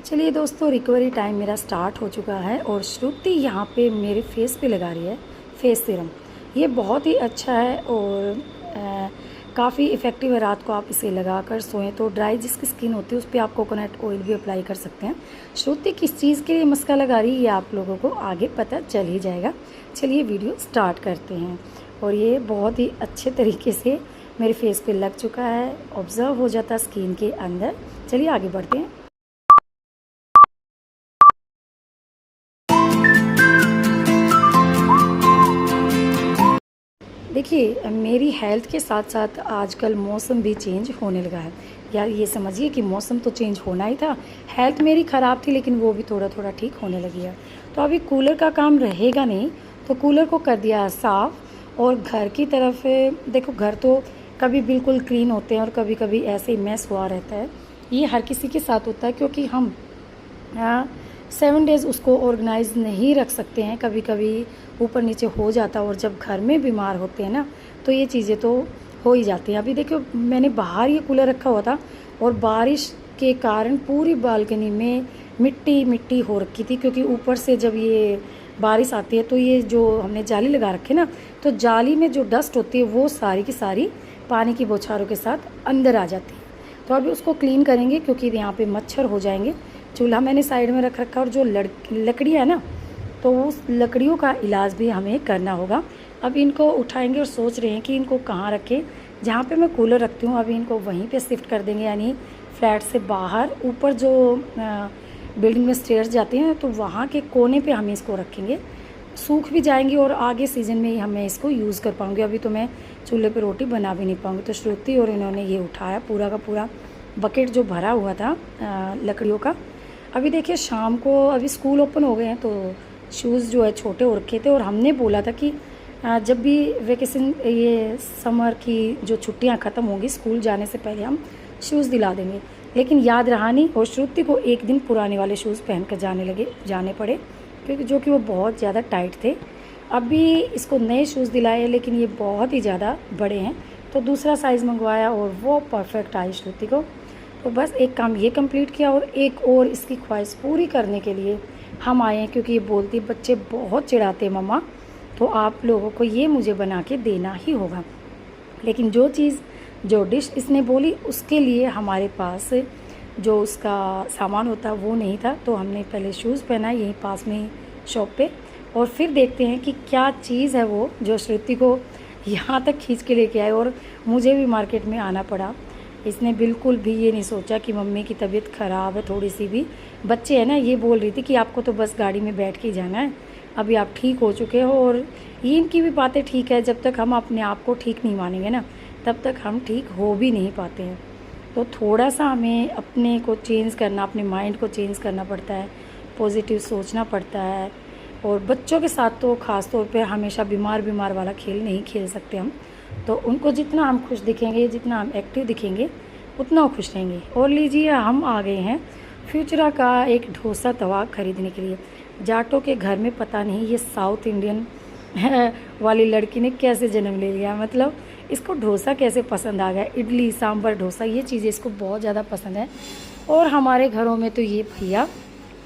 चलिए दोस्तों, recovery time मेरा स्टार्ट हो चुका है और श्रुति यहाँ पे मेरे फेस पे लगा रही है फेस सीरम। ये बहुत ही अच्छा है और काफ़ी इफ़ेक्टिव है। रात को आप इसे लगा कर सोएं तो ड्राई जिसकी स्किन होती है उस पर आप कोकोनट ऑयल भी अप्लाई कर सकते हैं। श्रुति किस चीज़ के लिए मस्का लगा रही है ये आप लोगों को आगे पता चल ही जाएगा। चलिए वीडियो स्टार्ट करते हैं। और ये बहुत ही अच्छे तरीके से मेरे फेस पे लग चुका है, ऑब्ज़र्व हो जाता स्किन के अंदर। चलिए आगे बढ़ते हैं। देखिए, मेरी हेल्थ के साथ साथ आजकल मौसम भी चेंज होने लगा है। यार ये समझिए कि मौसम तो चेंज होना ही था। हेल्थ मेरी ख़राब थी लेकिन वो भी थोड़ा थोड़ा ठीक होने लगी है। तो अभी कूलर का काम रहेगा नहीं, तो कूलर को कर दिया साफ़। और घर की तरफ देखो, घर तो कभी बिल्कुल क्लीन होते हैं और कभी कभी ऐसे ही मैस हुआ रहता है। ये हर किसी के साथ होता है क्योंकि हम 7 डेज़ उसको ऑर्गेनाइज नहीं रख सकते हैं। कभी कभी ऊपर नीचे हो जाता, और जब घर में बीमार होते हैं ना तो ये चीज़ें तो हो ही जाती हैं। अभी देखो, मैंने बाहर ये कूलर रखा हुआ था और बारिश के कारण पूरी बालकनी में मिट्टी मिट्टी हो रखी थी, क्योंकि ऊपर से जब ये बारिश आती है तो ये जो हमने जाली लगा रखी है ना, तो जाली में जो डस्ट होती है वो सारी की सारी पानी की बौछारों के साथ अंदर आ जाती है। तो अभी उसको क्लीन करेंगे क्योंकि यहाँ पे मच्छर हो जाएंगे। चूल्हा मैंने साइड में रख रखा, और जो लकड़ी है ना, तो उस लकड़ियों का इलाज भी हमें करना होगा। अब इनको उठाएंगे और सोच रहे हैं कि इनको कहाँ रखें। जहाँ पे मैं कूलर रखती हूँ अभी इनको वहीं पे शिफ्ट कर देंगे, यानी फ्लैट से बाहर ऊपर जो बिल्डिंग में स्टेयर्स जाते हैं तो वहाँ के कोने पे हम इसको रखेंगे। सूख भी जाएंगे और आगे सीज़न में ही हमें इसको यूज़ कर पाऊँगी। अभी तो मैं चूल्हे पे रोटी बना भी नहीं पाऊँगी। तो श्रुति और इन्होंने ये उठाया पूरा का पूरा बकेट जो भरा हुआ था लकड़ियों का। अभी देखिए शाम को, अभी स्कूल ओपन हो गए हैं तो शूज़ जो है छोटे हो रखे थे, और हमने बोला था कि जब भी वेकेशन, ये समर की जो छुट्टियां ख़त्म होंगी स्कूल जाने से पहले हम शूज़ दिला देंगे, लेकिन याद रहा नहीं। और श्रुति को एक दिन पुराने वाले शूज़ पहन कर जाने पड़े, क्योंकि जो कि वो बहुत ज़्यादा टाइट थे। अभी इसको नए शूज़ दिलाए लेकिन ये बहुत ही ज़्यादा बड़े हैं, तो दूसरा साइज़ मंगवाया और वो परफेक्ट आई श्रुति को। तो बस एक काम ये कंप्लीट किया, और एक और इसकी ख्वाहिश पूरी करने के लिए हम आए हैं, क्योंकि ये बोलती है बच्चे बहुत चिढ़ाते हैं मम्मा, तो आप लोगों को ये मुझे बना के देना ही होगा। लेकिन जो डिश इसने बोली उसके लिए हमारे पास जो उसका सामान होता वो नहीं था, तो हमने पहले शूज़ पहना यहीं पास में ही शॉप पे, और फिर देखते हैं कि क्या चीज़ है वो जो श्रुति को यहाँ तक खींच के लेके आए। और मुझे भी मार्केट में आना पड़ा। इसने बिल्कुल भी ये नहीं सोचा कि मम्मी की तबीयत ख़राब है थोड़ी सी भी। बच्चे हैं ना, ये बोल रही थी कि आपको तो बस गाड़ी में बैठ के ही जाना है, अभी आप ठीक हो चुके हो। और ये इनकी भी बातें ठीक है, जब तक हम अपने आप को ठीक नहीं मानेंगे ना तब तक हम ठीक हो भी नहीं पाते हैं। तो थोड़ा सा हमें अपने को चेंज करना, अपने माइंड को चेंज करना पड़ता है, पॉजिटिव सोचना पड़ता है। और बच्चों के साथ तो ख़ास तौर पे हमेशा बीमार वाला खेल नहीं खेल सकते हम। तो उनको जितना हम खुश दिखेंगे, जितना हम एक्टिव दिखेंगे, उतना वो खुश रहेंगे। और लीजिए, हम आ गए हैं फ्यूचरा का एक डोसा तवा खरीदने के लिए। जाटों के घर में पता नहीं ये साउथ इंडियन वाली लड़की ने कैसे जन्म ले लिया, मतलब इसको डोसा कैसे पसंद आ गया। इडली सांभर डोसा ये चीज़ें इसको बहुत ज़्यादा पसंद है। और हमारे घरों में तो ये भैया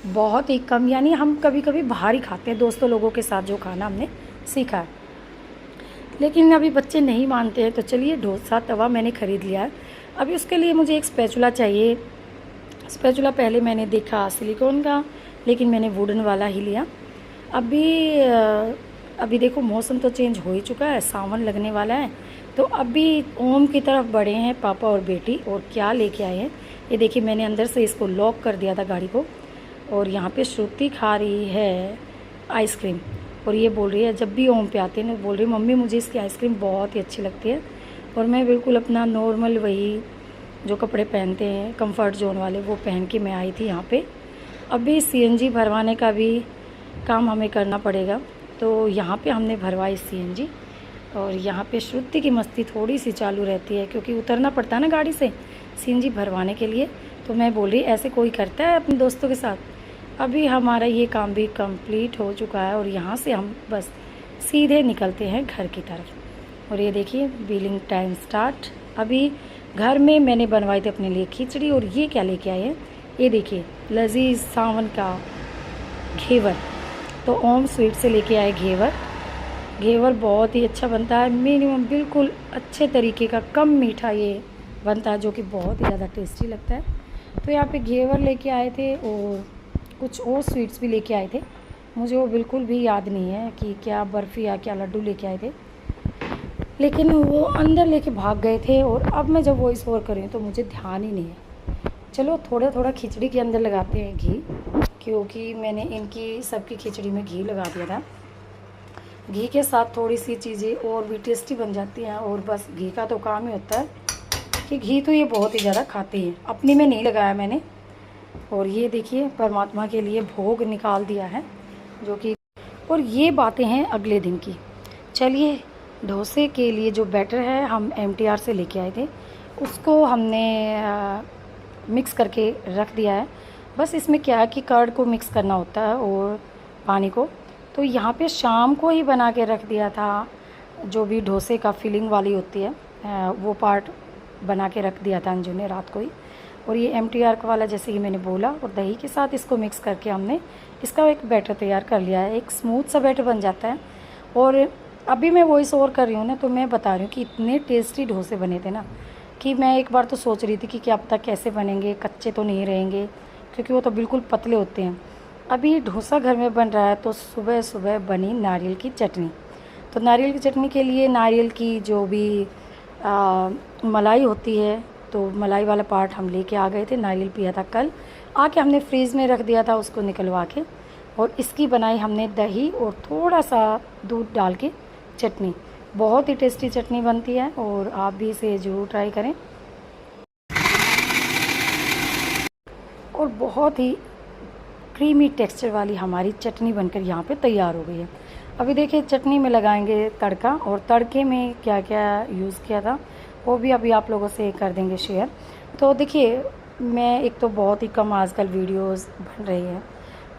बहुत ही कम, यानी हम कभी कभी बाहर ही खाते हैं दोस्तों लोगों के साथ जो खाना हमने सीखा है। लेकिन अभी बच्चे नहीं मानते हैं, तो चलिए डोसा तवा मैंने ख़रीद लिया है। अभी उसके लिए मुझे एक स्पैचुला चाहिए। स्पैचुला पहले मैंने देखा सिलिकॉन का, लेकिन मैंने वुडन वाला ही लिया। अभी देखो मौसम तो चेंज हो ही चुका है, सावन लगने वाला है। तो अभी ओम की तरफ बढ़े हैं पापा और बेटी, और क्या लेके आए हैं ये देखिए। मैंने अंदर से इसको लॉक कर दिया था गाड़ी को, और यहाँ पे श्रुति खा रही है आइसक्रीम। और ये बोल रही है, जब भी ओम पे आते हैं ना बोल रही है मम्मी मुझे इसकी आइसक्रीम बहुत ही अच्छी लगती है। और मैं बिल्कुल अपना नॉर्मल वही जो कपड़े पहनते हैं कंफर्ट जोन वाले वो पहन के मैं आई थी यहाँ पे। अभी सीएनजी भरवाने का भी काम हमें करना पड़ेगा, तो यहाँ पे हमने भरवाई सीएनजी। और यहाँ पे श्रुति की मस्ती थोड़ी सी चालू रहती है, क्योंकि उतरना पड़ता है ना गाड़ी से सीएनजी भरवाने के लिए। तो मैं बोल रही ऐसे कोई करता है अपने दोस्तों के साथ। अभी हमारा ये काम भी कंप्लीट हो चुका है, और यहाँ से हम बस सीधे निकलते हैं घर की तरफ। और ये देखिए बिलिंग टाइम स्टार्ट। अभी घर में मैंने बनवाई थी अपने लिए खिचड़ी, और ये क्या लेके आए हैं ये देखिए, लजीज सावन का घेवर। तो ओम स्वीट से लेके आए घेवर। घेवर बहुत ही अच्छा बनता है, मिनिमम बिल्कुल अच्छे तरीके का, कम मीठा ये बनता है, जो कि बहुत ही ज़्यादा टेस्टी लगता है। तो यहाँ पे घेवर लेके आए थे और कुछ और स्वीट्स भी लेके आए थे। मुझे वो बिल्कुल भी याद नहीं है कि क्या बर्फ़ी या क्या लड्डू लेके आए थे, लेकिन वो अंदर लेके भाग गए थे। और अब मैं जब वॉइस ओवर कर रही हूँ तो मुझे ध्यान ही नहीं है। चलो थोड़ा थोड़ा खिचड़ी के अंदर लगाते हैं घी, क्योंकि मैंने इनकी सबकी खिचड़ी में घी लगा दिया था। घी के साथ थोड़ी सी चीज़ें और भी टेस्टी बन जाती हैं। और बस घी का तो काम ही होता है कि घी तो ये बहुत ही ज़्यादा खाते हैं। अपनी में नहीं लगाया मैंने। और ये देखिए परमात्मा के लिए भोग निकाल दिया है, जो कि, और ये बातें हैं अगले दिन की। चलिए, डोसे के लिए जो बैटर है हम MTR से लेके आए थे, उसको हमने मिक्स करके रख दिया है। बस इसमें क्या है कि कर्ड को मिक्स करना होता है और पानी को। तो यहाँ पे शाम को ही बना के रख दिया था, जो भी डोसे का फिलिंग वाली होती है वो पार्ट बना के रख दिया था अंजू ने रात को ही। और ये MTR वाला जैसे कि मैंने बोला, और दही के साथ इसको मिक्स करके हमने इसका एक बैटर तैयार कर लिया है। एक स्मूथ सा बैटर बन जाता है। और अभी मैं वॉइस ओवर कर रही हूँ ना, तो मैं बता रही हूँ कि इतने टेस्टी डोसे बने थे ना, कि मैं एक बार तो सोच रही थी कि क्या पता कैसे बनेंगे, कच्चे तो नहीं रहेंगे, क्योंकि वो तो बिल्कुल पतले होते हैं। अभी डोसा घर में बन रहा है, तो सुबह सुबह बनी नारियल की चटनी। तो नारियल की चटनी के लिए नारियल की जो भी मलाई होती है, तो मलाई वाला पार्ट हम लेके आ गए थे। नारियल पिया था कल, आके हमने फ्रीज़ में रख दिया था उसको निकलवा के। और इसकी बनाई हमने दही और थोड़ा सा दूध डाल के चटनी। बहुत ही टेस्टी चटनी बनती है और आप भी इसे ज़रूर ट्राई करें। और बहुत ही क्रीमी टेक्सचर वाली हमारी चटनी बनकर यहाँ पे तैयार हो गई है। अभी देखिए चटनी में लगाएंगे तड़का, और तड़के में क्या क्या यूज़ किया था वो भी अभी आप लोगों से कर देंगे शेयर। तो देखिए, मैं एक तो बहुत ही कम आजकल वीडियोस बन रही है,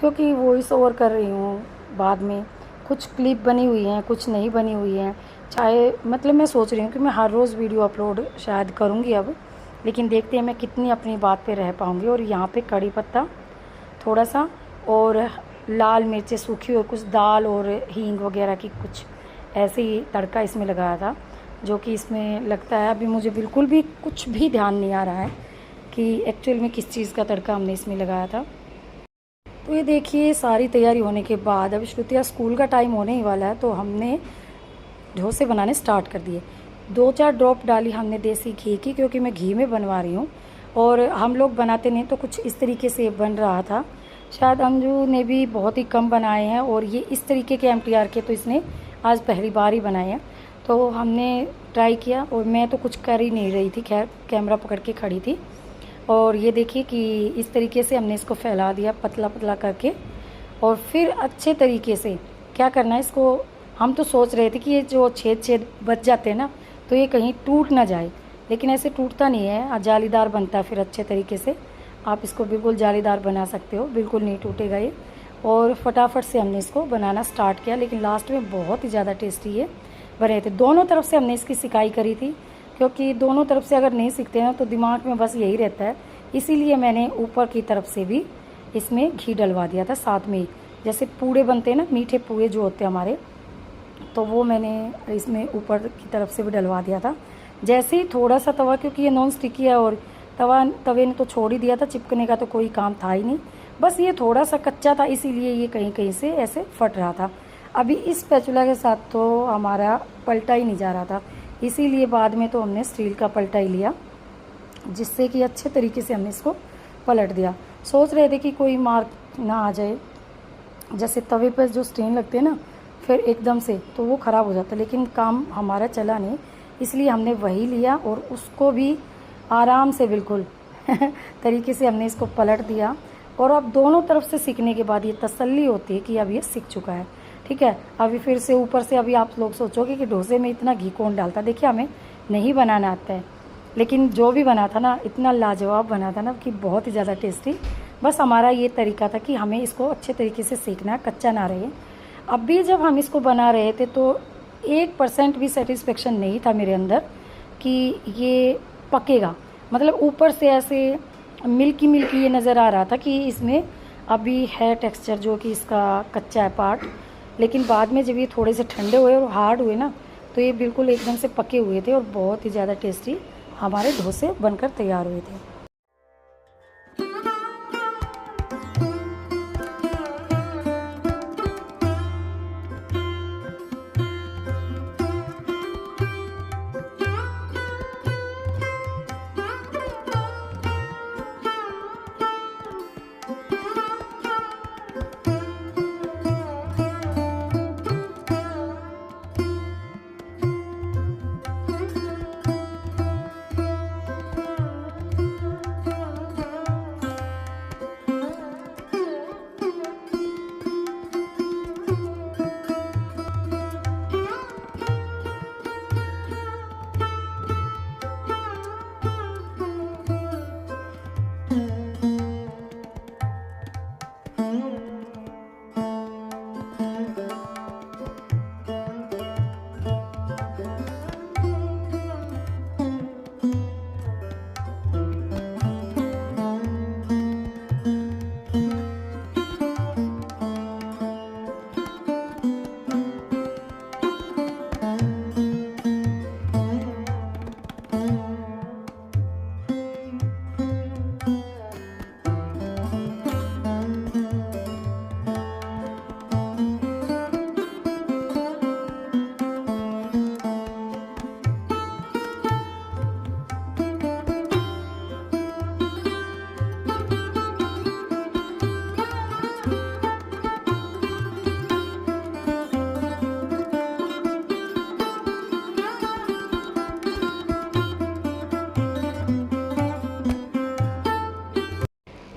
क्योंकि वॉइस ओवर कर रही हूँ। बाद में कुछ क्लिप बनी हुई हैं, कुछ नहीं बनी हुई हैं। चाहे मतलब मैं सोच रही हूँ कि मैं हर रोज़ वीडियो अपलोड शायद करूँगी अब, लेकिन देखते हैं मैं कितनी अपनी बात पे रह पाऊँगी। और यहाँ पे कड़ी पत्ता थोड़ा सा, और लाल मिर्चें सूखी, और कुछ दाल और हींग वगैरह की कुछ ऐसे ही तड़का इसमें लगाया था, जो कि इसमें लगता है। अभी मुझे बिल्कुल भी कुछ भी ध्यान नहीं आ रहा है कि एक्चुअल में किस चीज़ का तड़का हमने इसमें लगाया था। तो ये देखिए सारी तैयारी होने के बाद अब श्रुतिया स्कूल का टाइम होने ही वाला है, तो हमने डोसे बनाने स्टार्ट कर दिए। 2-4 ड्रॉप डाली हमने देसी घी की, क्योंकि मैं घी में बनवा रही हूँ और हम लोग बनाते नहीं, तो कुछ इस तरीके से बन रहा था। शायद अंजू ने भी बहुत ही कम बनाए हैं, और ये इस तरीके के MTR के तो इसने आज पहली बार ही बनाए हैं। तो हमने ट्राई किया, और मैं तो कुछ कर ही नहीं रही थी, खैर कैमरा पकड़ के खड़ी थी। और ये देखिए कि इस तरीके से हमने इसको फैला दिया पतला पतला करके। और फिर अच्छे तरीके से क्या करना है इसको, हम तो सोच रहे थे कि ये जो छेद बच जाते हैं ना, तो ये कहीं टूट ना जाए, लेकिन ऐसे टूटता नहीं है, जालीदार बनता है फिर अच्छे तरीके से। आप इसको बिल्कुल जालीदार बना सकते हो, बिल्कुल नहीं टूटेगा ये। और फटाफट से हमने इसको बनाना स्टार्ट किया, लेकिन लास्ट में बहुत ही ज़्यादा टेस्टी ये बने थे। दोनों तरफ से हमने इसकी सिकाई करी थी, क्योंकि दोनों तरफ से अगर नहीं सीखते हैं तो दिमाग में बस यही रहता है। इसीलिए मैंने ऊपर की तरफ से भी इसमें घी डलवा दिया था साथ में ही। जैसे पूड़े बनते हैं ना, मीठे पूड़े जो होते हैं हमारे, तो वो मैंने इसमें ऊपर की तरफ से भी डलवा दिया था। जैसे ही थोड़ा सा तवा, क्योंकि ये नॉन स्टिकी है और तवे ने तो छोड़ ही दिया था, चिपकने का तो कोई काम था ही नहीं, बस ये थोड़ा सा कच्चा था, इसीलिए ये कहीं कहीं से ऐसे फट रहा था। अभी इस स्पैचुला के साथ तो हमारा पलटा ही नहीं जा रहा था, इसीलिए बाद में तो हमने स्टील का पलटा ही लिया, जिससे कि अच्छे तरीके से हमने इसको पलट दिया। सोच रहे थे कि कोई मार्क ना आ जाए, जैसे तवे पर जो स्टेन लगते हैं ना फिर एकदम से, तो वो ख़राब हो जाता है, लेकिन काम हमारा चला नहीं, इसलिए हमने वही लिया और उसको भी आराम से बिल्कुल तरीके से हमने इसको पलट दिया। और अब दोनों तरफ से सीखने के बाद ये तसल्ली होती है कि अब ये सीख चुका है, ठीक है। अभी फिर से ऊपर से, अभी आप लोग सोचोगे कि डोसे में इतना घी कौन डालता, देखिए हमें नहीं बनाना आता है, लेकिन जो भी बना था ना इतना लाजवाब बना था ना कि बहुत ही ज़्यादा टेस्टी। बस हमारा ये तरीका था कि हमें इसको अच्छे तरीके से सीखना है, कच्चा ना रहे। अब भी जब हम इसको बना रहे थे तो 1% भी सेटिस्फेक्शन नहीं था मेरे अंदर कि ये पकेगा, मतलब ऊपर से ऐसे मिल्की मिल्की ये नज़र आ रहा था कि इसमें अभी है टेक्सचर जो कि इसका कच्चा है पार्ट, लेकिन बाद में जब ये थोड़े से ठंडे हुए और हार्ड हुए ना तो ये बिल्कुल एकदम से पके हुए थे और बहुत ही ज़्यादा टेस्टी हमारे डोसे बनकर तैयार हुए थे।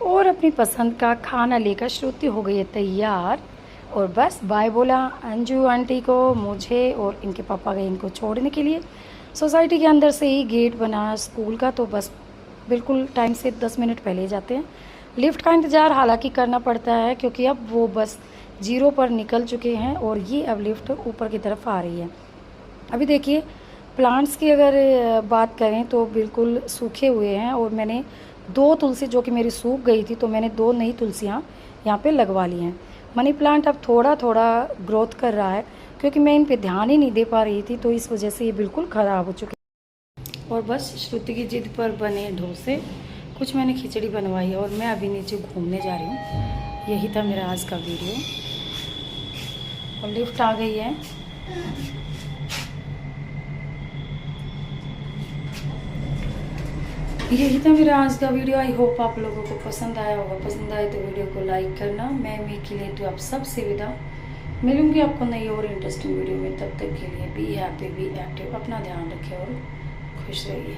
और अपनी पसंद का खाना लेकर श्रुति हो गई है तैयार और बस बाय बोला अंजू आंटी को, मुझे और इनके पापा गए इनको छोड़ने के लिए। सोसाइटी के अंदर से ही गेट बना स्कूल का, तो बस बिल्कुल टाइम से 10 मिनट पहले ही जाते हैं। लिफ्ट का इंतज़ार हालांकि करना पड़ता है क्योंकि अब वो बस 0 पर निकल चुके हैं और ये अब लिफ्ट ऊपर की तरफ आ रही है। अभी देखिए प्लांट्स की अगर बात करें तो बिल्कुल सूखे हुए हैं और मैंने 2 तुलसी जो कि मेरी सूख गई थी तो मैंने 2 नई तुलसियाँ यहाँ पे लगवा ली हैं। मनी प्लांट अब थोड़ा थोड़ा ग्रोथ कर रहा है क्योंकि मैं इन पे ध्यान ही नहीं दे पा रही थी, तो इस वजह से ये बिल्कुल ख़राब हो चुके। और बस श्रुति की जिद पर बने डोसे, कुछ मैंने खिचड़ी बनवाई और मैं अभी नीचे घूमने जा रही हूँ। यही था मेरा आज का वीडियो और लिफ्ट आ गई है। यही था मेरा आज का वीडियो। आई होप आप लोगों को पसंद आया होगा। पसंद आए तो वीडियो को लाइक करना। मैं मीकी लेती हूँ आप सबसे विदा। मिलूंगी आपको नई और इंटरेस्टिंग वीडियो में। तब तक के लिए बी हैप्पी, बी एक्टिव, अपना ध्यान रखें और खुश रहिए।